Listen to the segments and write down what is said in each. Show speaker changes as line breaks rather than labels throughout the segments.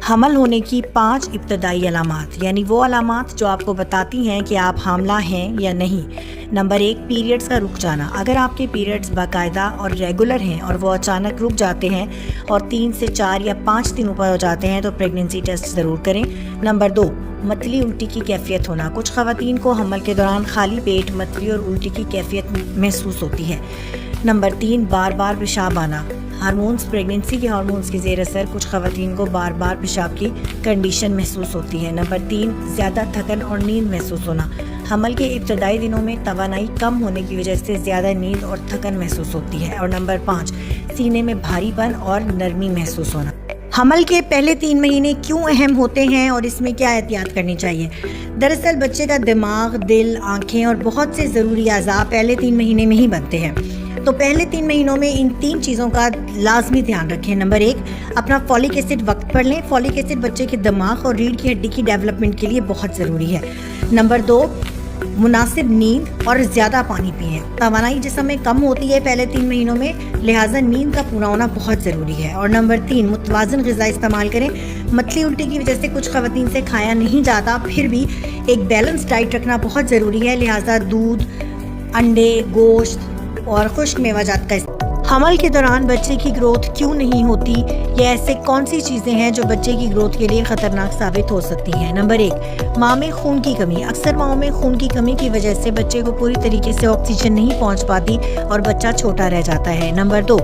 حمل ہونے کی 5 ابتدائی علامات، یعنی وہ علامات جو آپ کو بتاتی ہیں کہ آپ حاملہ ہیں یا نہیں۔ نمبر 1، پیریڈز کا رک جانا۔ اگر آپ کے پیریڈز باقاعدہ اور ریگولر ہیں اور وہ اچانک رک جاتے ہیں اور 3 سے 4 یا 5 دن اوپر ہو جاتے ہیں تو پریگننسی ٹیسٹ ضرور کریں۔ نمبر 2، متلی الٹی کی کیفیت ہونا۔ کچھ خواتین کو حمل کے دوران خالی پیٹ متلی اور الٹی کی کیفیت محسوس ہوتی ہے۔ نمبر 3، بار بار پیشاب آنا۔ ہارمونز، پریگننسی کے ہارمونز کی زیر اثر کچھ خواتین کو بار بار پیشاب کی کنڈیشن محسوس ہوتی ہے۔ نمبر 3، زیادہ تھکن اور نیند محسوس ہونا۔ حمل کے ابتدائی دنوں میں توانائی کم ہونے کی وجہ سے زیادہ نیند اور تھکن محسوس ہوتی ہے۔ اور نمبر 5، سینے میں بھاری پن اور نرمی محسوس ہونا۔ حمل کے پہلے 3 مہینے کیوں اہم ہوتے ہیں اور اس میں کیا احتیاط کرنی چاہیے؟ دراصل بچے کا دماغ، دل، آنکھیں اور بہت سے ضروری اعضاء پہلے 3 مہینے میں ہی بنتے ہیں، تو پہلے 3 مہینوں میں ان 3 چیزوں کا لازمی دھیان رکھیں۔ نمبر 1، اپنا فولک ایسڈ وقت پر لیں۔ فولک ایسڈ بچے کے دماغ اور ریڑھ کی ہڈی کی ڈیولپمنٹ کے لیے بہت ضروری ہے۔ نمبر 2، مناسب نیند اور زیادہ پانی پئیں۔ توانائی جسم میں کم ہوتی ہے پہلے 3 مہینوں میں، لہٰذا نیند کا پورا ہونا بہت ضروری ہے۔ اور نمبر 3، متوازن غذا استعمال کریں۔ متلی الٹی کی وجہ سے کچھ خواتین سے کھایا نہیں جاتا، پھر بھی ایک بیلنس ڈائٹ رکھنا بہت ضروری ہے، لہٰذا دودھ، انڈے، گوشت اور خشک میوہ جات کا حمل کے دوران بچے کی گروتھ کیوں نہیں ہوتی، یا ایسے کون سی چیزیں ہیں جو بچے کی گروتھ کے لیے خطرناک ثابت ہو سکتی ہیں؟ نمبر 1، ماں میں خون کی کمی۔ اکثر ماؤں میں خون کی کمی کی وجہ سے بچے کو پوری طریقے سے آکسیجن نہیں پہنچ پاتی اور بچہ چھوٹا رہ جاتا ہے۔ نمبر 2،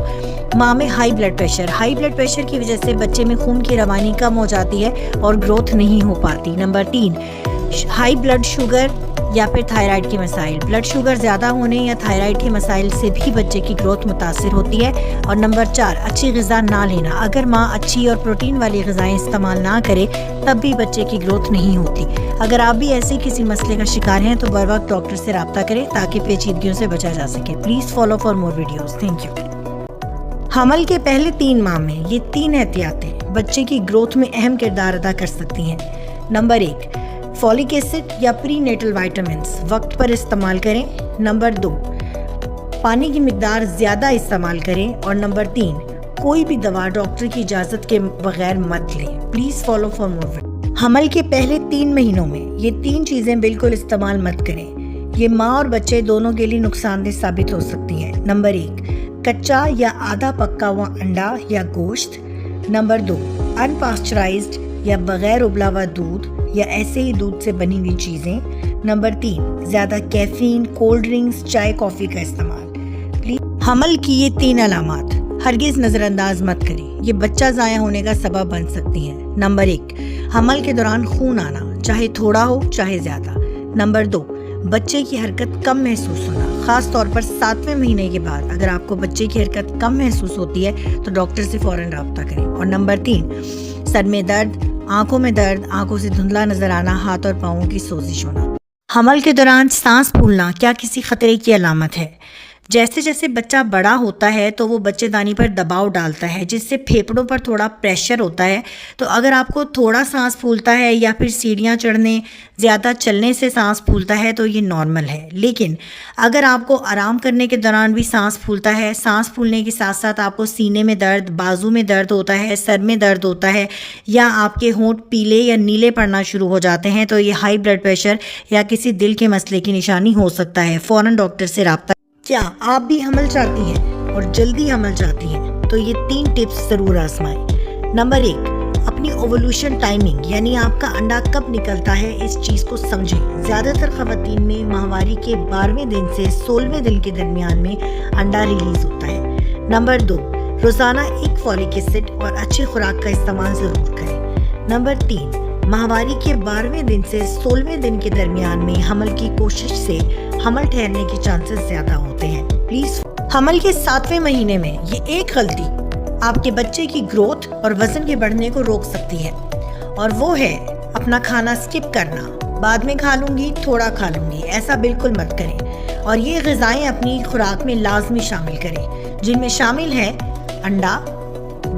ماں میں high blood pressure. High blood pressure کی وجہ سے بچے میں خون کی روانی کم ہو جاتی ہے اور گروتھ نہیں ہو پاتی۔ نمبر 3، ہائی بلڈ شوگر یا پھر تھائرائیڈ کے مسائل۔ بلڈ شوگر زیادہ ہونے یا تھائرائیڈ کے مسائل سے بھی بچے کی گروتھ متاثر ہوتی ہے۔ اور نمبر 4، اچھی غذا نہ لینا۔ اگر ماں اچھی اور پروٹین والی غذائیں استعمال نہ کرے تب بھی بچے کی گروتھ نہیں ہوتی۔ اگر آپ بھی ایسے کسی مسئلے کا شکار ہیں تو بر وقت ڈاکٹر سے رابطہ کریں تاکہ پیچیدگیوں سے بچا جا سکے۔ Please follow for more videos. Thank you. حمل کے پہلے 3 ماہ میں یہ 3 احتیاطیں بچے کی گروتھ میں اہم کردار ادا کر سکتی ہیں۔ نمبر 1، فولک ایسڈ یا پری نیٹل وائٹامنس وقت پر استعمال کریں۔ نمبر 2، پانی کی مقدار زیادہ استعمال کریں۔ اور نمبر 3، کوئی بھی دوا ڈاکٹر کی اجازت کے بغیر مت لیں۔ پلیز فالو فار مور۔ حمل کے پہلے 3 مہینوں میں یہ 3 چیزیں بالکل استعمال مت کریں، یہ ماں اور بچے دونوں کے لیے نقصان دہ ثابت ہو سکتی ہیں۔ نمبر 1، کچا یا آدھا پکا ہوا انڈا یا گوشت۔ نمبر 2، انپاسچرائزڈ یا بغیر ابلا ہوا دودھ یا ایسے ہی دودھ سے بنی ہوئی چیزیں۔ نمبر 3، زیادہ کیفین، کولڈ ڈرنکس، چائے، کافی کا استعمال۔ حمل کی یہ 3 علامات ہرگز نظر انداز مت کریں، یہ بچہ ضائع ہونے کا سبب بن سکتی ہیں۔ نمبر 1، حمل کے دوران خون آنا، چاہے تھوڑا ہو چاہے زیادہ۔ نمبر 2، بچے کی حرکت کم محسوس ہونا، خاص طور پر 7ویں مہینے کے بعد۔ اگر آپ کو بچے کی حرکت کم محسوس ہوتی ہے تو ڈاکٹر سے فوراً رابطہ کریں۔ اور نمبر 3، سر میں درد، آنکھوں میں درد، آنکھوں سے دھندلا نظر آنا، ہاتھ اور پاؤں کی سوزش ہونا۔ حمل کے دوران سانس پھولنا کیا کسی خطرے کی علامت ہے؟ جیسے جیسے بچہ بڑا ہوتا ہے تو وہ بچے دانی پر دباؤ ڈالتا ہے، جس سے پھیپھڑوں پر تھوڑا پریشر ہوتا ہے، تو اگر آپ کو تھوڑا سانس پھولتا ہے یا پھر سیڑھیاں چڑھنے، زیادہ چلنے سے سانس پھولتا ہے تو یہ نارمل ہے۔ لیکن اگر آپ کو آرام کرنے کے دوران بھی سانس پھولتا ہے، سانس پھولنے کے ساتھ ساتھ آپ کو سینے میں درد، بازو میں درد ہوتا ہے، سر میں درد ہوتا ہے، یا آپ کے ہونٹ پیلے یا نیلے پڑنا شروع ہو جاتے ہیں، تو یہ ہائی بلڈ پریشر یا کسی دل کے مسئلے کی نشانی ہو سکتا ہے۔ فوراً ڈاکٹر سے رابطہ۔ کیا آپ بھی حمل چاہتی ہیں اور جلدی حمل چاہتی ہیں تو یہ 3 ٹپس ضرور آزمائیں۔ نمبر 1، اپنی اوولوشن ٹائمنگ، یعنی آپ کا انڈا کب نکلتا ہے، اس چیز کو سمجھیں۔ زیادہ تر خواتین میں ماہواری کے 12ویں دن سے 16ویں دن کے درمیان میں انڈا ریلیز ہوتا ہے۔ نمبر 2، روزانہ ایک فولک ایسڈ اور اچھی خوراک کا استعمال ضرور کریں۔ نمبر 3، ماہواری کے 12ویں دن سے 16ویں دن کے درمیان میں حمل کی کوشش سے حمل ٹھہرنے کے چانسز زیادہ ہوتے ہیں۔ پلیز حمل کے 7ویں مہینے میں یہ ایک غلطی آپ کے بچے کی گروتھ اور وزن کے بڑھنے کو روک سکتی ہے، اور وہ ہے اپنا کھانا سکپ کرنا، بعد میں کھا لوں گی، تھوڑا کھا لوں گی، ایسا بالکل مت کریں۔ اور یہ غذائیں اپنی خوراک میں لازمی شامل کریں، جن میں شامل ہے انڈا،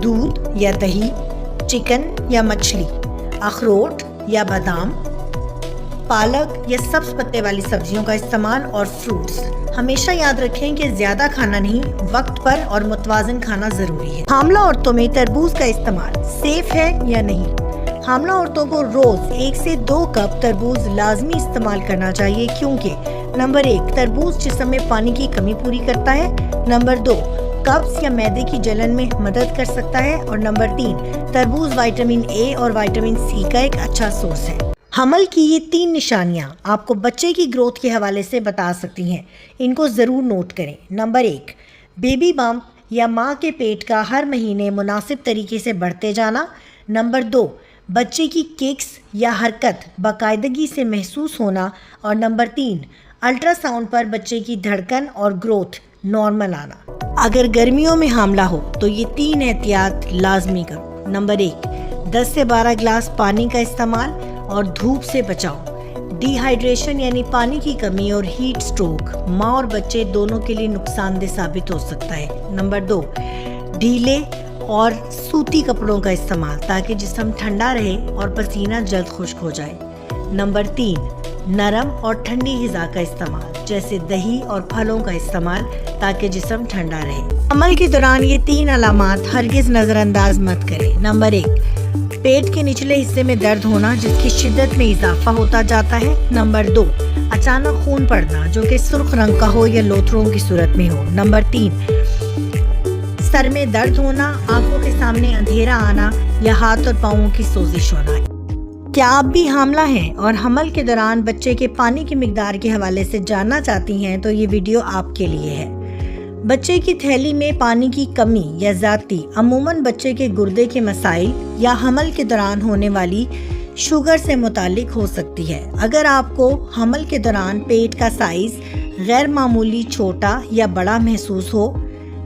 دودھ یا دہی، چکن یا مچھلی، اخروٹ یا بادام، پالک یا سبز پتے والی سبزیوں کا استعمال، اور فروٹس۔ ہمیشہ یاد رکھیں کہ زیادہ کھانا نہیں، وقت پر اور متوازن کھانا ضروری ہے۔ حاملہ عورتوں میں تربوز کا استعمال سیف ہے یا نہیں؟ حاملہ عورتوں کو روز 1 سے 2 کپ تربوز لازمی استعمال کرنا چاہیے کیونکہ نمبر 1 تربوز جسم میں پانی کی کمی پوری کرتا ہے، نمبر 2 قبض یا معدے کی جلن میں مدد کر سکتا ہے، اور نمبر 3 تربوز وٹامن اے اور وٹامن سی کا ایک اچھا سورس ہے۔ حمل کی یہ 3 نشانیاں آپ کو بچے کی گروتھ کے حوالے سے بتا سکتی ہیں، ان کو ضرور نوٹ کریں۔ نمبر 1 بیبی بمپ یا ماں کے پیٹ کا ہر مہینے مناسب طریقے سے بڑھتے جانا، نمبر 2 بچے کی ککس یا حرکت باقاعدگی سے محسوس ہونا، اور نمبر 3 الٹرا ساؤنڈ پر بچے کی دھڑکن اور گروتھ نارمل آنا۔ اگر گرمیوں میں حاملہ ہو تو یہ 3 احتیاط لازمی کرو۔ نمبر 1 10 سے 12 گلاس پانی کا استعمال اور دھوپ سے بچاؤ۔ ڈی ہائیڈریشن یعنی پانی کی کمی اور ہیٹ سٹروک ماں اور بچے دونوں کے لیے نقصان دہ ثابت ہو سکتا ہے۔ نمبر 2 ڈھیلے اور سوتی کپڑوں کا استعمال تاکہ جسم ٹھنڈا رہے اور پسینہ جلد خشک ہو جائے۔ نمبر 3 نرم اور ٹھنڈی غذا کا استعمال جیسے دہی اور پھلوں کا استعمال تاکہ جسم ٹھنڈا رہے۔ حمل کے دوران یہ 3 علامات ہرگز نظر انداز مت کریں۔ نمبر 1 پیٹ کے نچلے حصے میں درد ہونا جس کی شدت میں اضافہ ہوتا جاتا ہے۔ نمبر 2 اچانک خون پڑنا جو کہ سرخ رنگ کا ہو یا لوتھڑوں کی صورت میں ہو۔ نمبر 3 سر میں درد ہونا، آنکھوں کے سامنے اندھیرا آنا یا ہاتھ اور پاؤں کی سوزش ہونا۔ کیا آپ بھی حاملہ ہیں اور حمل کے دوران بچے کے پانی کی مقدار کے حوالے سے جاننا چاہتی ہیں تو یہ ویڈیو آپ کے لیے ہے۔ بچے کی تھیلی میں پانی کی کمی یا زیادتی عموماً بچے کے گردے کے مسائل یا حمل کے دوران ہونے والی شوگر سے متعلق ہو سکتی ہے۔ اگر آپ کو حمل کے دوران پیٹ کا سائز غیر معمولی چھوٹا یا بڑا محسوس ہو،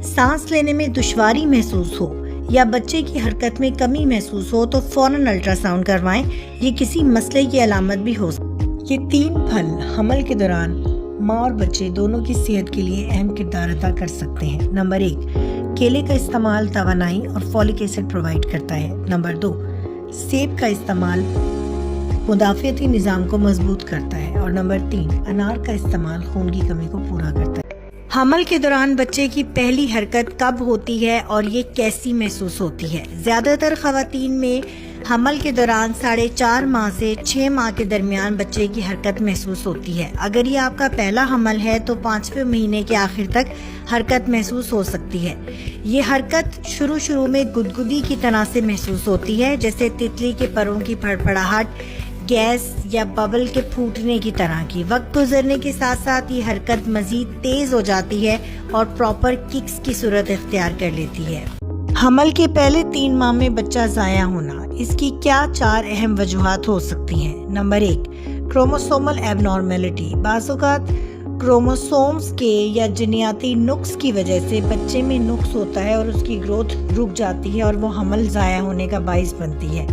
سانس لینے میں دشواری محسوس ہو یا بچے کی حرکت میں کمی محسوس ہو تو فوراً الٹرا ساؤنڈ کروائیں، یہ کسی مسئلے کی علامت بھی ہو سکتی ہے۔ یہ 3 پھل حمل کے دوران ماں اور بچے دونوں کی صحت کے لیے اہم کردار ادا کر سکتے ہیں۔ نمبر 1 کیلے کا استعمال توانائی اور فولک ایسڈ پرووائڈ کرتا ہے۔ نمبر 2 سیب کا استعمال مدافعتی نظام کو مضبوط کرتا ہے، اور نمبر 3 انار کا استعمال خون کی کمی کو پورا کرتا ہے۔ حمل کے دوران بچے کی پہلی حرکت کب ہوتی ہے اور یہ کیسی محسوس ہوتی ہے؟ زیادہ تر خواتین میں حمل کے دوران 4.5 ماہ سے 6 ماہ کے درمیان بچے کی حرکت محسوس ہوتی ہے۔ اگر یہ آپ کا پہلا حمل ہے تو 5ویں مہینے کے آخر تک حرکت محسوس ہو سکتی ہے۔ یہ حرکت شروع میں گدگدی کی طرح سے محسوس ہوتی ہے، جیسے تتلی کے پروں کی پھڑپھڑاہٹ، گیس یا ببل کے پھوٹنے کی طرح کی۔ وقت گزرنے کے ساتھ ساتھ یہ حرکت مزید تیز ہو جاتی ہے اور پراپر ککس کی صورت اختیار کر لیتی ہے۔ حمل کے پہلے 3 ماہ میں بچہ ضائع ہونا، اس کی کیا 4 اہم وجوہات ہو سکتی ہیں؟ نمبر 1 کروموسومل ایب نارمیلٹی، بعض اوقات کروموسومز کے یا جینیاتی نقص کی وجہ سے بچے میں نقص ہوتا ہے اور اس کی گروتھ رک جاتی ہے اور وہ حمل ضائع ہونے کا باعث بنتی ہے۔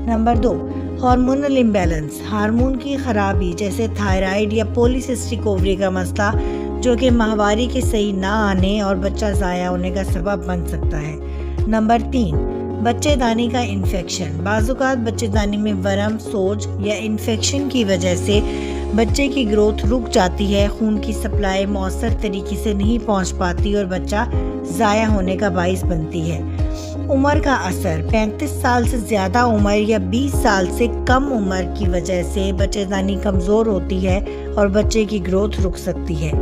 نمبر 2 ہارمونل امبیلنس، ہارمون کی خرابی جیسے تھائرائیڈ یا پولیسسٹک اووری کا مسئلہ جو کہ ماہواری کے صحیح نہ آنے اور بچہ ضائع ہونے کا سبب بن سکتا ہے۔ نمبر 3 بچے دانی کا انفیکشن، بعض اوقات بچے دانی میں ورم، سوج یا انفیکشن کی وجہ سے بچے کی گروتھ رک جاتی ہے، خون کی سپلائی مؤثر طریقے سے نہیں پہنچ پاتی اور بچہ ضائع ہونے کا باعث بنتی ہے۔ عمر کا اثر، 35 سال سے زیادہ عمر یا 20 سال سے کم عمر کی وجہ سے بچے دانی کمزور ہوتی ہے اور بچے کی گروتھ رک سکتی ہے۔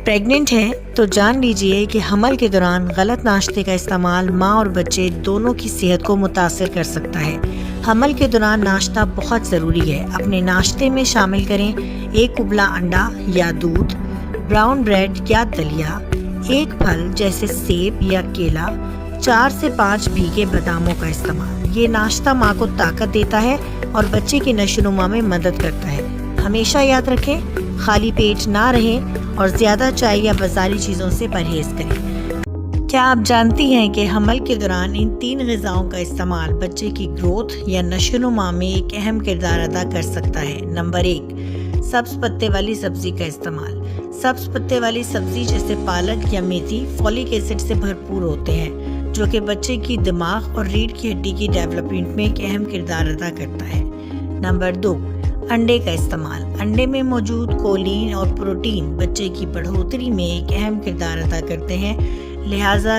پریگننٹ ہیں تو جان لیجئے کہ حمل کے دوران غلط ناشتے کا استعمال ماں اور بچے دونوں کی صحت کو متاثر کر سکتا ہے۔ حمل کے دوران ناشتہ بہت ضروری ہے۔ اپنے ناشتے میں شامل کریں 1 ابلا انڈا یا دودھ، براؤن بریڈ یا دلیا، 1 پھل جیسے سیب یا کیلا، 4 سے 5 بھیگے باداموں کا استعمال۔ یہ ناشتہ ماں کو طاقت دیتا ہے اور بچے کی نشو و نما میں مدد کرتا ہے۔ ہمیشہ یاد رکھیں خالی پیٹ نہ رہیں اور زیادہ چائے یا بازاری چیزوں سے پرہیز کریں۔ کیا آپ جانتی ہیں کہ حمل کے دوران ان 3 غذاؤں کا استعمال بچے کی گروتھ یا نشو و نما میں ایک اہم کردار ادا کر سکتا ہے؟ نمبر 1 سبز پتے والی سبزی کا استعمال۔ سبز پتے والی سبزی جیسے پالک یا میتھی فولک ایسڈ سے بھرپور ہوتے ہیں جو کہ بچے کی دماغ اور ریڑھ کی ہڈی کی ڈیولپمنٹ میں ایک اہم کردار ادا کرتا ہے۔ نمبر 2 انڈے کا استعمال۔ انڈے میں موجود کولین اور پروٹین بچے کی بڑھوتری میں ایک اہم کردار ادا کرتے ہیں، لہٰذا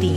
3,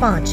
5,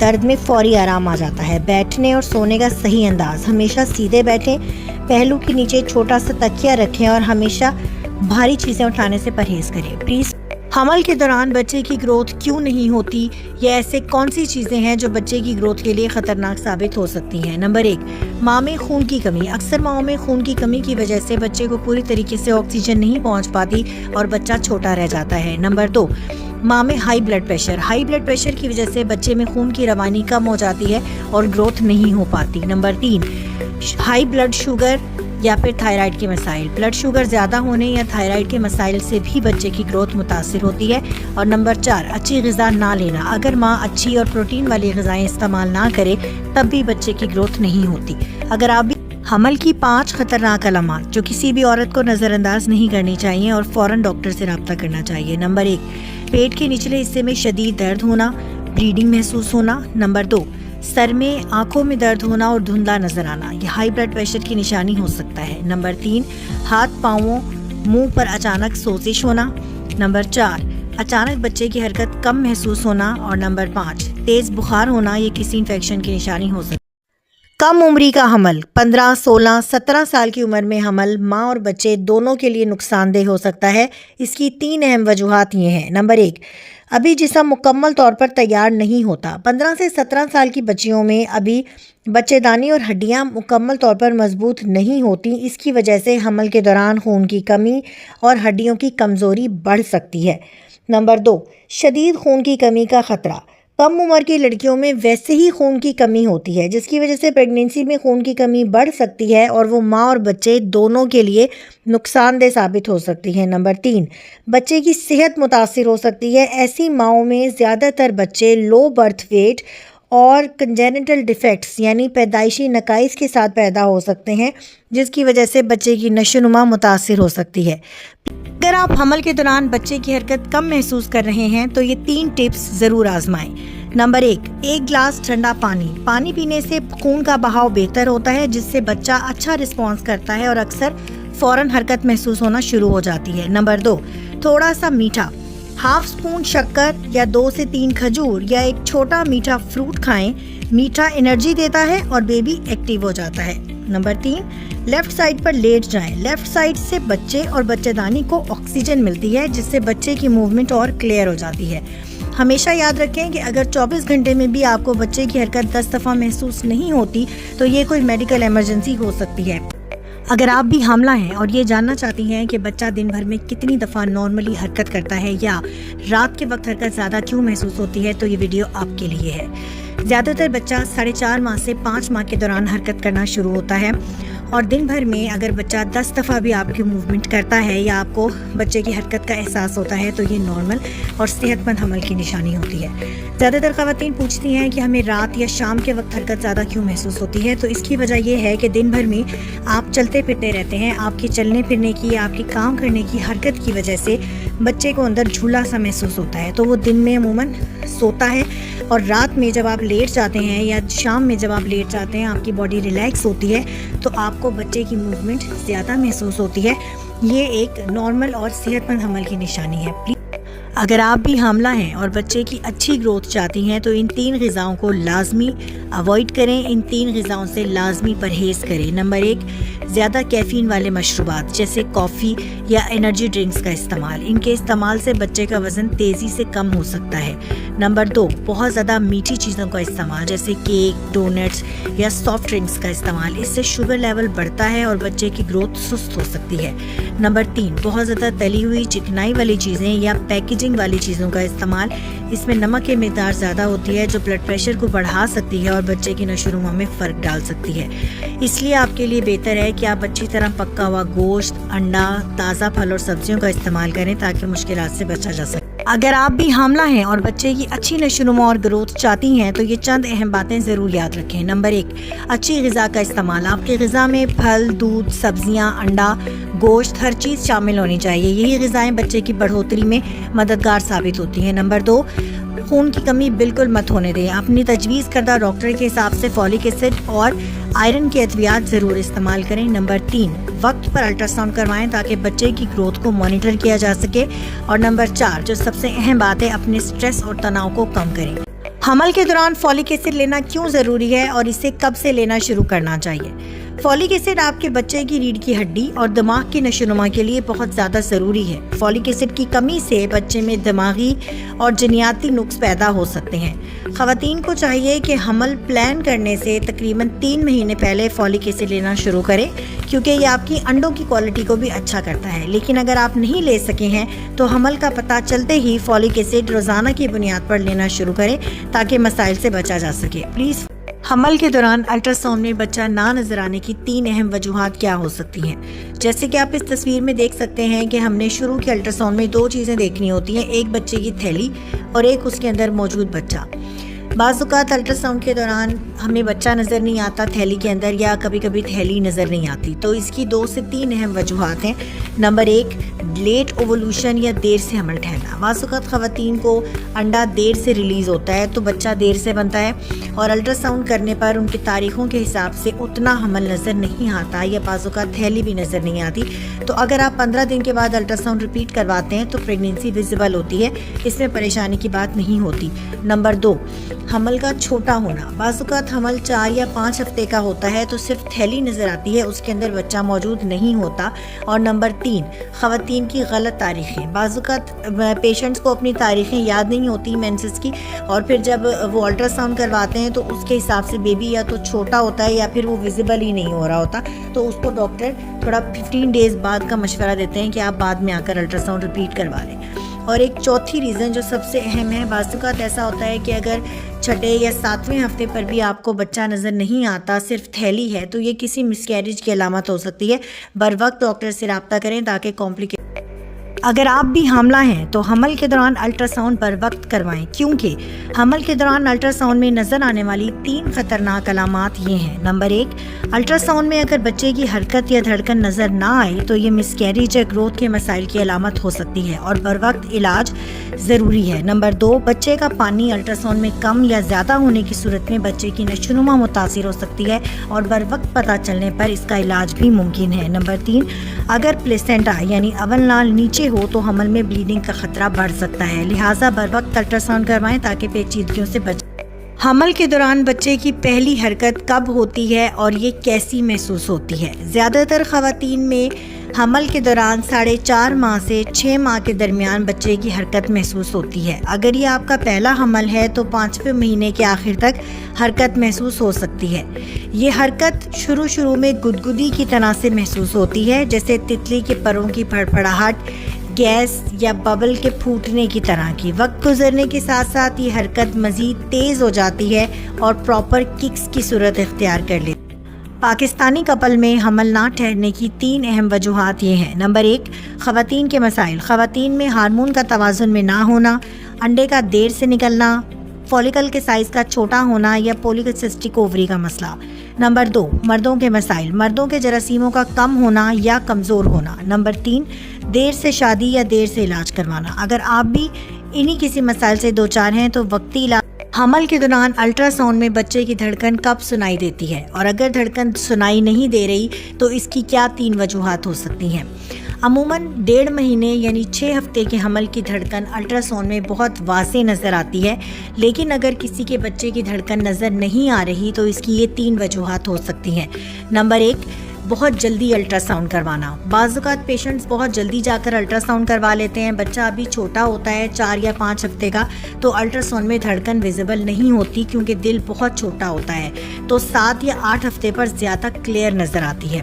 درد میں فوری آرام آ جاتا ہے۔ بیٹھنے اور سونے کا صحیح انداز، ہمیشہ سیدھے بیٹھیں، پہلو کے نیچے چھوٹا سا تکیہ رکھیں اور ہمیشہ بھاری چیزیں اٹھانے سے پرہیز کریں۔ پلیز حمل کے دوران بچے کی گروتھ کیوں نہیں ہوتی؟ یہ ایسے کون سی چیزیں ہیں جو بچے کی گروتھ کے لیے خطرناک ثابت ہو سکتی ہیں؟ نمبر 1، ماں میں خون کی کمی۔ اکثر ماؤں میں خون کی کمی کی وجہ سے بچے کو پوری طریقے سے آکسیجن نہیں پہنچ پاتی اور بچہ چھوٹا رہ جاتا ہے۔ نمبر 2، ماں میں high blood pressure. High blood pressure کی وجہ سے بچے میں خون کی روانی کم ہو جاتی ہے اور گروتھ نہیں ہو پاتی۔ نمبر 3، ہائی بلڈ شوگر یا پھر تھائرائیڈ کے مسائل۔ بلڈ شوگر زیادہ ہونے یا تھائرائیڈ کے مسائل سے بھی بچے کی گروتھ متاثر ہوتی ہے۔ اور نمبر 4، اچھی غذا نہ لینا۔ اگر ماں اچھی اور پروٹین والی غذائیں استعمال نہ کرے تب بھی بچے کی گروتھ نہیں ہوتی۔ اگر آپ بھی حمل کی 5 خطرناک علامات جو کسی بھی عورت کو نظر انداز نہیں کرنی چاہیے اور فوراً ڈاکٹر سے رابطہ کرنا چاہیے۔ نمبر 1، پیٹ کے نچلے حصے میں شدید درد ہونا، بلیڈنگ محسوس ہونا۔ نمبر 2، سر میں آنکھوں میں درد ہونا اور دھندلا نظر آنا، یہ ہائی بلڈ پریشر کی نشانی ہو سکتا ہے۔ نمبر 3، ہاتھ پاؤں منہ پر اچانک سوزش ہونا۔ نمبر 4، اچانک بچے کی حرکت کم محسوس ہونا۔ اور نمبر 5، تیز بخار ہونا، یہ کسی انفیکشن کی نشانی ہو سکتی ہے۔ کم عمری کا حمل، 15، 16، 17 سال کی عمر میں حمل ماں اور بچے دونوں کے لیے نقصان دہ ہو سکتا ہے۔ اس کی 3 اہم وجوہات یہ ہیں۔ نمبر 1، ابھی جسم مکمل طور پر تیار نہیں ہوتا۔ 15 سے 17 سال کی بچیوں میں ابھی بچے دانی اور ہڈیاں مکمل طور پر مضبوط نہیں ہوتی۔ اس کی وجہ سے حمل کے دوران خون کی کمی اور ہڈیوں کی کمزوری بڑھ سکتی ہے۔ نمبر 2، شدید خون کی کمی کا خطرہ۔ کم عمر کی لڑکیوں میں ویسے ہی خون کی کمی ہوتی ہے جس کی وجہ سے پریگنینسی میں خون کی کمی بڑھ سکتی ہے اور وہ ماں اور بچے دونوں کے لیے نقصان دہ ثابت ہو سکتی ہے۔ نمبر 3، بچے کی صحت متاثر ہو سکتی ہے۔ ایسی ماؤں میں زیادہ تر بچے لو برتھ ویٹ اور کنجینیٹل ڈیفیکٹس یعنی پیدائشی نقائص کے ساتھ پیدا ہو سکتے ہیں جس کی وجہ سے بچے کی نشو و نما متاثر ہو سکتی ہے۔ اگر آپ حمل کے دوران بچے کی حرکت کم محسوس کر رہے ہیں تو یہ 3 ٹپس ضرور آزمائیں۔ نمبر 1، 1 گلاس ٹھنڈا پانی۔ پانی پینے سے خون کا بہاؤ بہتر ہوتا ہے جس سے بچہ اچھا رسپانس کرتا ہے اور اکثر فوراً حرکت محسوس ہونا شروع ہو جاتی ہے۔ نمبر 2، تھوڑا سا میٹھا، ½ اسپون شکر یا 2 سے 3 کھجور یا ایک چھوٹا میٹھا فروٹ کھائیں۔ میٹھا انرجی دیتا ہے اور بیبی ایکٹیو ہو جاتا ہے۔ نمبر 3، لیفٹ سائڈ پر لیٹ جائیں۔ لیفٹ سائڈ سے بچے اور بچہ دانی کو آکسیجن ملتی ہے جس سے بچے کی موومنٹ اور کلیئر ہو جاتی ہے۔ ہمیشہ یاد رکھیں کہ اگر 24 گھنٹے میں بھی آپ کو بچے کی حرکت 10 دفعہ محسوس نہیں ہوتی تو یہ کوئی میڈیکل ایمرجنسی ہو سکتی ہے۔ اگر آپ بھی حاملہ ہیں اور یہ جاننا چاہتی ہیں کہ بچہ دن بھر میں کتنی دفعہ نارملی حرکت کرتا ہے یا رات کے وقت حرکت زیادہ کیوں محسوس ہوتی ہے تو یہ ویڈیو آپ کے لیے ہے۔ زیادہ تر بچہ 4.5 ماہ سے 5 ماہ کے دوران حرکت کرنا شروع ہوتا ہے اور دن بھر میں اگر بچہ 10 دفعہ بھی آپ کی موومنٹ کرتا ہے یا آپ کو بچے کی حرکت کا احساس ہوتا ہے تو یہ نارمل اور صحت مند حمل کی نشانی ہوتی ہے۔ زیادہ تر خواتین پوچھتی ہیں کہ ہمیں رات یا شام کے وقت حرکت زیادہ کیوں محسوس ہوتی ہے، تو اس کی وجہ یہ ہے کہ دن بھر میں آپ چلتے پھرتے رہتے ہیں، آپ کے چلنے پھرنے کی، آپ کے کام کرنے کی حرکت کی وجہ سے بچے کو اندر جھولا سا محسوس ہوتا ہے، تو وہ دن میں عموماً سوتا ہے اور رات میں جب آپ لیٹ جاتے ہیں یا شام میں جب آپ لیٹ جاتے ہیں آپ کی باڈی ریلیکس ہوتی ہے تو آپ کو بچے کی موومنٹ زیادہ محسوس ہوتی ہے۔ یہ ایک نارمل اور صحت مند حمل کی نشانی ہے۔ اگر آپ بھی حاملہ ہیں اور بچے کی اچھی گروتھ چاہتی ہیں تو ان 3 غذاؤں کو لازمی اوائڈ کریں، ان 3 غذاؤں سے لازمی پرہیز کریں۔ نمبر 1، زیادہ کیفین والے مشروبات جیسے کافی یا انرجی ڈرنکس کا استعمال، ان کے استعمال سے بچے کا وزن تیزی سے کم ہو سکتا ہے۔ نمبر 2، بہت زیادہ میٹھی چیزوں کا استعمال جیسے کیک، ڈونٹس یا سافٹ ڈرنکس کا استعمال، اس سے شوگر لیول بڑھتا ہے اور بچے کی گروتھ سست ہو سکتی ہے۔ نمبر 3، بہت زیادہ تلی ہوئی چکنائی والی چیزیں یا پیکیجنگ والی چیزوں کا استعمال، اس میں نمک کی مقدار زیادہ ہوتی ہے جو بلڈ پریشر کو بڑھا سکتی ہے اور بچے کی نشو و نما میں فرق ڈال سکتی ہے۔ اس لیے آپ کے لیے بہتر ہے کہ آپ اچھی طرح پکا ہوا گوشت، انڈا، تازہ پھل اور سبزیوں کا استعمال کریں تاکہ مشکلات سے بچا جا سکے۔ اگر آپ بھی حاملہ ہیں اور بچے کی اچھی نشو و نما اور گروتھ چاہتی ہیں تو یہ چند اہم باتیں ضرور یاد رکھیں۔ نمبر 1، اچھی غذا کا استعمال۔ آپ کی غذا میں پھل، دودھ، سبزیاں، انڈا، گوشت، ہر چیز شامل ہونی چاہیے۔ یہی غذائیں بچے کی بڑھوتری میں مددگار ثابت ہوتی ہیں۔ نمبر 2، خون کی کمی بالکل مت ہونے دیں۔ اپنی تجویز کردہ ڈاکٹر کے حساب سے فولک ایسڈ اور آئرن کے ادویات ضرور استعمال کریں۔ نمبر 3، وقت پر الٹرا ساؤنڈ کروائیں تاکہ بچے کی گروتھ کو مانیٹر کیا جا سکے۔ اور نمبر 4، جو سب سے اہم بات ہے، اپنے سٹریس اور تناؤ کو کم کریں۔ حمل کے دوران فولک ایسڈ لینا کیوں ضروری ہے اور اسے کب سے لینا شروع کرنا چاہیے؟ فولک ایسڈ آپ کے بچے کی ریڑھ کی ہڈی اور دماغ کی نشو و نما کے لیے بہت زیادہ ضروری ہے۔ فولک ایسڈ کی کمی سے بچے میں دماغی اور جنیاتی نقص پیدا ہو سکتے ہیں۔ خواتین کو چاہیے کہ حمل پلان کرنے سے تقریباً 3 مہینے پہلے فولک ایسڈ لینا شروع کریں، کیونکہ یہ آپ کی انڈوں کی کوالٹی کو بھی اچھا کرتا ہے۔ لیکن اگر آپ نہیں لے سکے ہیں تو حمل کا پتہ چلتے ہی فولک ایسڈ روزانہ کی بنیاد پر لینا شروع کریں تاکہ مسائل سے بچا جا سکے۔ پلیز حمل کے دوران الٹرا ساؤنڈ میں بچہ نہ نظر آنے کی 3 اہم وجوہات کیا ہو سکتی ہیں؟ جیسے کہ آپ اس تصویر میں دیکھ سکتے ہیں کہ ہم نے شروع کے الٹرا ساؤنڈ میں 2 چیزیں دیکھنی ہوتی ہیں، ایک بچے کی تھیلی اور ایک اس کے اندر موجود بچہ۔ بعض اوقات الٹرا ساؤنڈ کے دوران ہمیں بچہ نظر نہیں آتا تھیلی کے اندر، یا کبھی کبھی تھیلی نظر نہیں آتی، تو اس کی 2 سے 3 اہم وجوہات ہیں۔ نمبر 1، لیٹ اوولوشن یا دیر سے حمل ٹھہرنا۔ بعض اوقات خواتین کو انڈا دیر سے ریلیز ہوتا ہے تو بچہ دیر سے بنتا ہے، اور الٹرا ساؤنڈ کرنے پر ان کی تاریخوں کے حساب سے اتنا حمل نظر نہیں آتا، یا بعض اوقات تھیلی بھی نظر نہیں آتی۔ تو اگر آپ 15 دن کے بعد الٹرا ساؤنڈ ریپیٹ کرواتے ہیں تو پریگنینسی ویزیبل ہوتی ہے، اس میں پریشانی کی بات نہیں ہوتی۔ نمبر 2، حمل کا چھوٹا ہونا۔ بعض اوقات حمل 4 یا 5 ہفتے کا ہوتا ہے تو صرف تھیلی نظر آتی ہے، اس کے اندر بچہ موجود نہیں ہوتا۔ اور نمبر 3، خواتین کی غلط تاریخیں۔ بعض اوقات پیشنٹس کو اپنی تاریخیں یاد نہیں ہوتی مینسز کی، اور پھر جب وہ الٹرا ساؤنڈ کرواتے ہیں تو اس کے حساب سے بیبی یا تو چھوٹا ہوتا ہے یا پھر وہ ویزیبل ہی نہیں ہو رہا ہوتا، تو اس کو ڈاکٹر تھوڑا 15 ڈیز بعد کا مشورہ دیتے ہیں کہ آپ بعد میں آ کر الٹرا ساؤنڈ ریپیٹ کروا لیں۔ اور ایک چوتھی ریزن جو سب سے اہم ہے، بعض اوقات ایسا ہوتا ہے کہ اگر 6 یا 7ویں ہفتے پر بھی آپ کو بچہ نظر نہیں آتا، صرف تھیلی ہے، تو یہ کسی مسکیریج کی علامت ہو سکتی ہے۔ بر وقت ڈاکٹر سے رابطہ کریں تاکہ اگر آپ بھی حاملہ ہیں تو حمل کے دوران الٹرا ساؤنڈ پر وقت کروائیں، کیونکہ حمل کے دوران الٹرا ساؤنڈ میں نظر آنے والی 3 خطرناک علامات یہ ہیں۔ نمبر 1، الٹرا ساؤنڈ میں اگر بچے کی حرکت یا دھڑکن نظر نہ آئے تو یہ مسکیریج یا گروتھ کے مسائل کی علامت ہو سکتی ہے اور بر وقت علاج ضروری ہے۔ نمبر 2، بچے کا پانی الٹرا ساؤنڈ میں کم یا زیادہ ہونے کی صورت میں بچے کی نشو و نما متاثر ہو سکتی ہے اور بر وقت پتہ چلنے پر اس کا علاج بھی ممکن ہے۔ نمبر 3، اگر پلیسینٹا یعنی اول نال نیچے ہو تو حمل میں بلیڈنگ کا خطرہ بڑھ سکتا ہے، لہٰذا بر وقت الٹرا ساؤنڈ کروائیں تاکہ پیچیدگیوں سے بچیں۔ حمل کے دوران بچے کی پہلی حرکت کب ہوتی ہے اور یہ کیسی محسوس ہوتی ہے؟ زیادہ تر خواتین میں حمل کے دوران 4.5 ماہ سے 6 ماہ کے درمیان بچے کی حرکت محسوس ہوتی ہے۔ اگر یہ آپ کا پہلا حمل ہے تو 5ویں مہینے کے آخر تک حرکت محسوس ہو سکتی ہے۔ یہ حرکت شروع میں گدگدی کی طرح سے محسوس ہوتی ہے، جیسے تتلی کے پروں کی پھڑپھڑاہٹ، گیس یا ببل کے پھوٹنے کی طرح کی۔ وقت گزرنے کے ساتھ ساتھ یہ حرکت مزید تیز ہو جاتی ہے اور پراپر ککس کی صورت اختیار کر لیتی ہے۔ پاکستانی کپل میں حمل نہ ٹھہرنے کی 3 اہم وجوہات یہ ہیں۔ نمبر 1، خواتین کے مسائل۔ خواتین میں ہارمون کا توازن میں نہ ہونا، انڈے کا دیر سے نکلنا، فولیکل کے سائز کا چھوٹا ہونا یا پولیسسٹک اووری کا مسئلہ۔ نمبر 2، مردوں کے مسائل۔ مردوں کے جراثیموں کا کم ہونا یا کمزور ہونا۔ نمبر 3، دیر سے شادی یا دیر سے علاج کروانا۔ اگر آپ بھی انہی کسی مسائل سے دوچار ہیں تو وقتی علاج۔ حمل کے دوران الٹرا ساؤنڈ میں بچے کی دھڑکن کب سنائی دیتی ہے، اور اگر دھڑکن سنائی نہیں دے رہی تو اس کی کیا 3 وجوہات ہو سکتی ہیں؟ عموماً 1.5 مہینے یعنی 6 ہفتے کے حمل کی دھڑکن الٹرا ساؤنڈ میں بہت واضح نظر آتی ہے، لیکن اگر کسی کے بچے کی دھڑکن نظر نہیں آ رہی تو اس کی یہ 3 وجوہات ہو سکتی ہیں۔ نمبر 1، بہت جلدی الٹرا ساؤنڈ کروانا۔ بعض اوقات پیشنٹس بہت جلدی جا کر الٹرا ساؤنڈ کروا لیتے ہیں، بچہ ابھی چھوٹا ہوتا ہے 4 یا 5 ہفتے کا، تو الٹرا ساؤنڈ میں دھڑکن ویزیبل نہیں ہوتی کیونکہ دل بہت چھوٹا ہوتا ہے، تو 7 یا 8 ہفتے پر زیادہ کلیئر نظر آتی ہے۔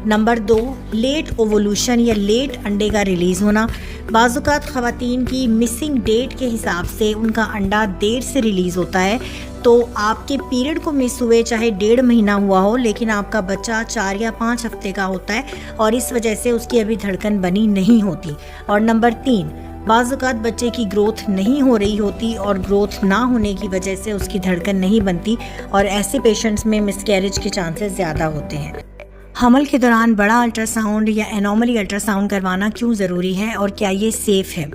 نمبر 2، لیٹ اوولوشن یا لیٹ انڈے کا ریلیز ہونا۔ بعض اوقات خواتین کی مسنگ ڈیٹ کے حساب سے ان کا انڈا دیر سے ریلیز ہوتا ہے، تو آپ کے پیریڈ کو مس ہوئے چاہے 1.5 مہینہ ہوا ہو لیکن آپ کا بچہ 4 یا 5 ہفتے کا ہوتا ہے اور اس وجہ سے اس کی ابھی دھڑکن بنی نہیں ہوتی۔ اور نمبر 3، بعض اوقات بچے کی گروتھ نہیں ہو رہی ہوتی اور گروتھ نہ ہونے کی وجہ سے اس کی دھڑکن نہیں بنتی، اور ایسے پیشنٹس میں مسکیریج کے چانسز زیادہ ہوتے ہیں۔ حمل کے دوران بڑا الٹرا ساؤنڈ یا انوملی الٹرا ساؤنڈ کروانا کیوں ضروری ہے اور کیا یہ سیف ہے؟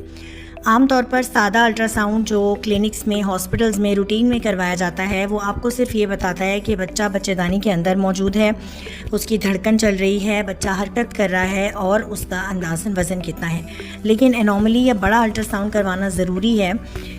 عام طور پر سادہ الٹرا ساؤنڈ جو کلینکس میں، ہاسپٹلز میں روٹین میں کروایا جاتا ہے وہ آپ کو صرف یہ بتاتا ہے کہ بچہ بچے دانی کے اندر موجود ہے، اس کی دھڑکن چل رہی ہے، بچہ حرکت کر رہا ہے اور اس کا اندازاً وزن کتنا ہے۔ لیکن انوملی یا بڑا الٹرا ساؤنڈ کروانا ضروری ہے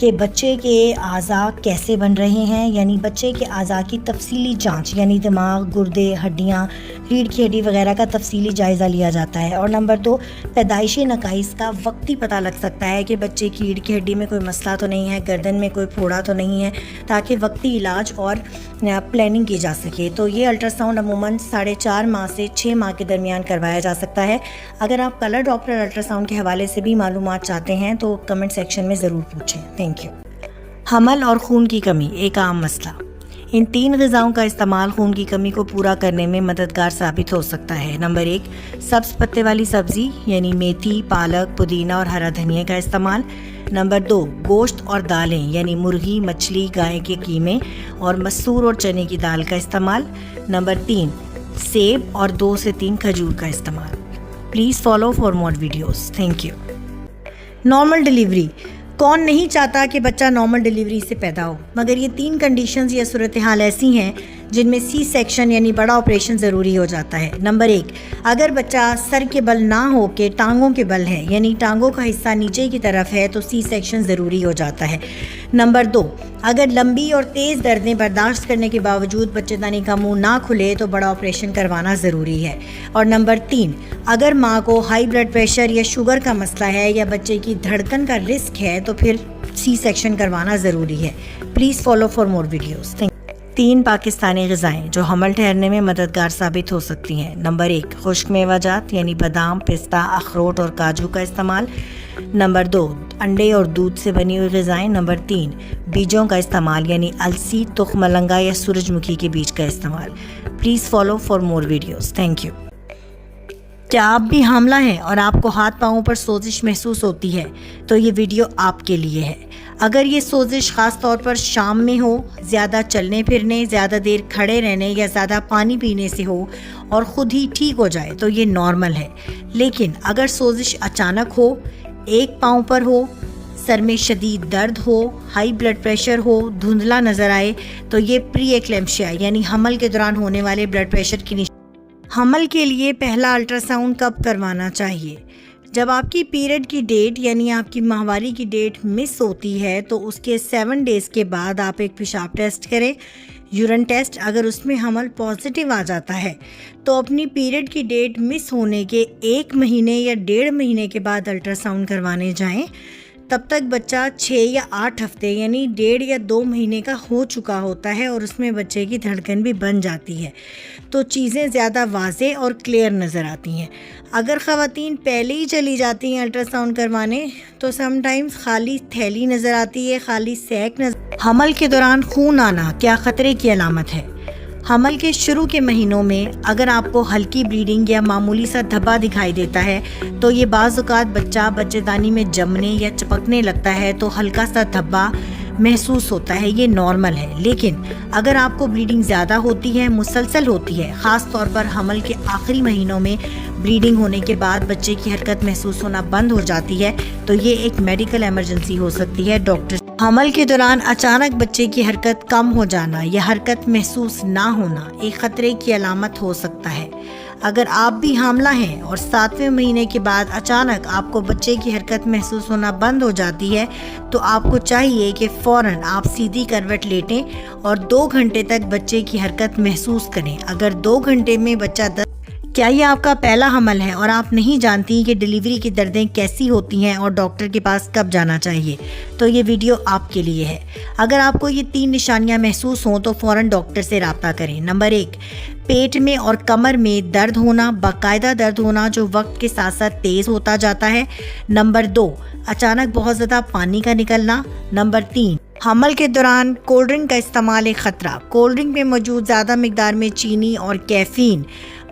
کہ بچے کے اعضاء کیسے بن رہے ہیں، یعنی بچے کے اعضاء کی تفصیلی جانچ، یعنی دماغ، گردے، ہڈیاں، ریڑھ کی ہڈی وغیرہ کا تفصیلی جائزہ لیا جاتا ہے۔ اور نمبر 2، پیدائشی نقائص کا وقتی پتہ لگ سکتا ہے کہ بچے کی ریڑھ کی ہڈی میں کوئی مسئلہ تو نہیں ہے، گردن میں کوئی پھوڑا تو نہیں ہے، تاکہ وقتی علاج اور پلاننگ کی جا سکے۔ تو یہ الٹراساؤنڈ عموماً 4.5 ماہ سے 6 ماہ کے درمیان کروایا جا سکتا ہے۔ اگر آپ کلر ڈاپلر الٹراساؤنڈ کے حوالے سے بھی معلومات چاہتے ہیں تو کمنٹ سیکشن میں ضرور پوچھیں۔ Thank you. حمل اور خون کی کمی ایک عام مسئلہ۔ ان 3 غذاؤں کا استعمال خون کی کمی کو پورا کرنے میں مددگار ثابت ہو سکتا ہے۔ نمبر 1، سبز پتے والی سبزی یعنی میتھی، پالک، پودینہ اور ہرا دھنیا کا استعمال۔ نمبر 2، گوشت اور دالیں یعنی مرغی، مچھلی، گائے کے قیمے اور مسور اور چنے کی دال کا استعمال۔ نمبر 3، سیب اور 2 سے 3 کھجور کا استعمال۔ Please follow for more videos. Thank you. Normal delivery. کون نہیں چاہتا کہ بچہ نارمل ڈیلیوری سے پیدا ہو، مگر یہ 3 کنڈیشنز یا صورتحال ایسی ہیں جن میں سی سیکشن یعنی بڑا آپریشن ضروری ہو جاتا ہے۔ نمبر 1، اگر بچہ سر کے بل نہ ہو کے ٹانگوں کے بل ہے، یعنی ٹانگوں کا حصہ نیچے کی طرف ہے، تو سی سیکشن ضروری ہو جاتا ہے۔ نمبر 2، اگر لمبی اور تیز دردیں برداشت کرنے کے باوجود بچے دانی کا منہ نہ کھلے تو بڑا آپریشن کروانا ضروری ہے۔ اور نمبر 3، اگر ماں کو ہائی بلڈ پریشر یا شوگر کا مسئلہ ہے یا بچے کی دھڑکن کا رسک ہے تو پھر سی سیکشن کروانا ضروری ہے۔ Please follow for more videos. 3 Pakistani غذائیں جو حمل ٹھہرنے میں مددگار ثابت ہو سکتی ہیں۔ نمبر 1، خشک میوہ جات یعنی بادام، پستہ، اخروٹ اور کاجو کا استعمال۔ نمبر 2، انڈے اور دودھ سے بنی ہوئی غذائیں۔ نمبر 3، بیجوں کا استعمال یعنی السی، تخم ملنگا یا سورج مکھی کے بیج کا استعمال۔ Please follow for more videos. Thank you. کیا آپ بھی حاملہ ہیں اور آپ کو ہاتھ پاؤں پر سوزش محسوس ہوتی ہے تو یہ ویڈیو آپ کے لیے ہے۔ اگر یہ سوزش خاص طور پر شام میں ہو، زیادہ چلنے پھرنے، زیادہ دیر کھڑے رہنے یا زیادہ پانی پینے سے ہو اور خود ہی ٹھیک ہو جائے تو یہ نارمل ہے، لیکن اگر سوزش اچانک ہو، ایک پاؤں پر ہو، سر میں شدید درد ہو، ہائی بلڈ پریشر ہو، دھندلا نظر آئے تو یہ پری ایکلیمشیا یعنی حمل کے دوران ہونے والے بلڈ پریشر کی حمل کے لیے پہلا الٹراساؤنڈ کب کروانا چاہیے؟ جب آپ کی پیریڈ کی ڈیٹ یعنی آپ کی ماہواری کی ڈیٹ مس ہوتی ہے تو اس کے 7 ڈیز کے بعد آپ ایک پیشاب ٹیسٹ کریں، یورین ٹیسٹ۔ اگر اس میں حمل پازیٹیو آ جاتا ہے تو اپنی پیریڈ کی ڈیٹ مس ہونے کے 1 مہینے یا 1.5 مہینے کے بعد الٹراساؤنڈ کروانے جائیں۔ تب تک بچہ 6 یا 8 ہفتے یعنی 1.5 یا 2 مہینے کا ہو چکا ہوتا ہے اور اس میں بچے کی دھڑکن بھی بن جاتی ہے، تو چیزیں زیادہ واضح اور کلیئر نظر آتی ہیں۔ اگر خواتین پہلے ہی چلی جاتی ہیں الٹراساؤنڈ کروانے تو سم ٹائمز خالی تھیلی نظر آتی ہے، خالی سیک نظر۔ حمل کے دوران خون آنا کیا خطرے کی علامت ہے؟ حمل کے شروع کے مہینوں میں اگر آپ کو ہلکی بلیڈنگ یا معمولی سا دھبا دکھائی دیتا ہے تو یہ بعض اوقات بچے دانی میں جمنے یا چپکنے لگتا ہے تو ہلکا سا دھبا محسوس ہوتا ہے، یہ نارمل ہے۔ لیکن اگر آپ کو بلیڈنگ زیادہ ہوتی ہے، مسلسل ہوتی ہے، خاص طور پر حمل کے آخری مہینوں میں بلیڈنگ ہونے کے بعد بچے کی حرکت محسوس ہونا بند ہو جاتی ہے تو یہ ایک میڈیکل ایمرجنسی ہو سکتی ہے۔ ڈاکٹر حمل کے دوران اچانک بچے کی حرکت کم ہو جانا یا حرکت محسوس نہ ہونا ایک خطرے کی علامت ہو سکتا ہے۔ اگر آپ بھی حاملہ ہیں اور 7ویں مہینے کے بعد اچانک آپ کو بچے کی حرکت محسوس ہونا بند ہو جاتی ہے تو آپ کو چاہیے کہ فوراً آپ سیدھی کروٹ لیٹیں اور 2 گھنٹے تک بچے کی حرکت محسوس کریں۔ اگر 2 گھنٹے میں بچہ کیا یہ آپ کا پہلا حمل ہے اور آپ نہیں جانتی کہ ڈیلیوری کی دردیں کیسی ہوتی ہیں اور ڈاکٹر کے پاس کب جانا چاہیے تو یہ ویڈیو آپ کے لیے ہے۔ اگر آپ کو یہ 3 نشانیاں محسوس ہوں تو فوراً ڈاکٹر سے رابطہ کریں۔ نمبر 1، پیٹ میں اور کمر میں درد ہونا، باقاعدہ درد ہونا جو وقت کے ساتھ ساتھ تیز ہوتا جاتا ہے۔ نمبر 2، اچانک بہت زیادہ پانی کا نکلنا۔ نمبر 3، حمل کے دوران کولڈ ڈرنک کا استعمال ایک خطرہ۔ کولڈ ڈرنک میں موجود زیادہ مقدار میں چینی اور کیفین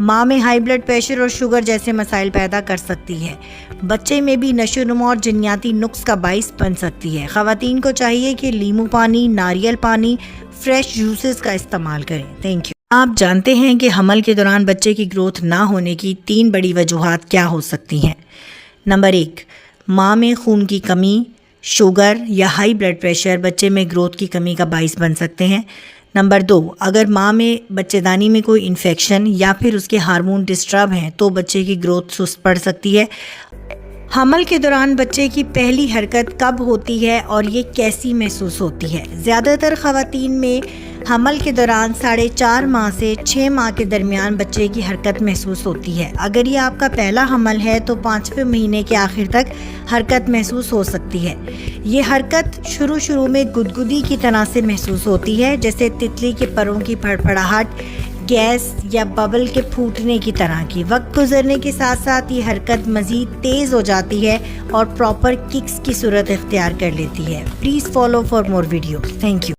ماں میں ہائی بلڈ پریشر اور شوگر جیسے مسائل پیدا کر سکتی ہے، بچے میں بھی نشو و نما اور جنیاتی نقص کا باعث بن سکتی ہے۔ خواتین کو چاہیے کہ لیمو پانی، ناریل پانی، فریش جوسز کا استعمال کریں۔ Thank you. آپ جانتے ہیں کہ حمل کے دوران بچے کی گروتھ نہ ہونے کی 3 بڑی وجوہات کیا ہو سکتی ہیں؟ نمبر 1، ماں میں خون کی کمی، شوگر یا ہائی بلڈ پریشر بچے میں گروتھ کی کمی کا باعث بن سکتے ہیں۔ نمبر 2، اگر ماں میں بچے دانی میں کوئی انفیکشن یا پھر اس کے ہارمون ڈسٹرب ہیں تو بچے کی گروتھ سست پڑ سکتی ہے۔ حمل کے دوران بچے کی پہلی حرکت کب ہوتی ہے اور یہ کیسی محسوس ہوتی ہے؟ زیادہ تر خواتین میں حمل کے دوران 4.5 ماہ سے 6 ماہ کے درمیان بچے کی حرکت محسوس ہوتی ہے۔ اگر یہ آپ کا پہلا حمل ہے تو 5ویں مہینے کے آخر تک حرکت محسوس ہو سکتی ہے۔ یہ حرکت شروع میں گدگدی کی طرح سے محسوس ہوتی ہے، جیسے تتلی کے پروں کی پھڑپھڑاہٹ، گیس یا ببل کے پھوٹنے کی طرح کی۔ وقت گزرنے کے ساتھ ساتھ یہ حرکت مزید تیز ہو جاتی ہے اور پراپر ککس کی صورت اختیار کر لیتی ہے۔ Please follow for more videos. Thank you.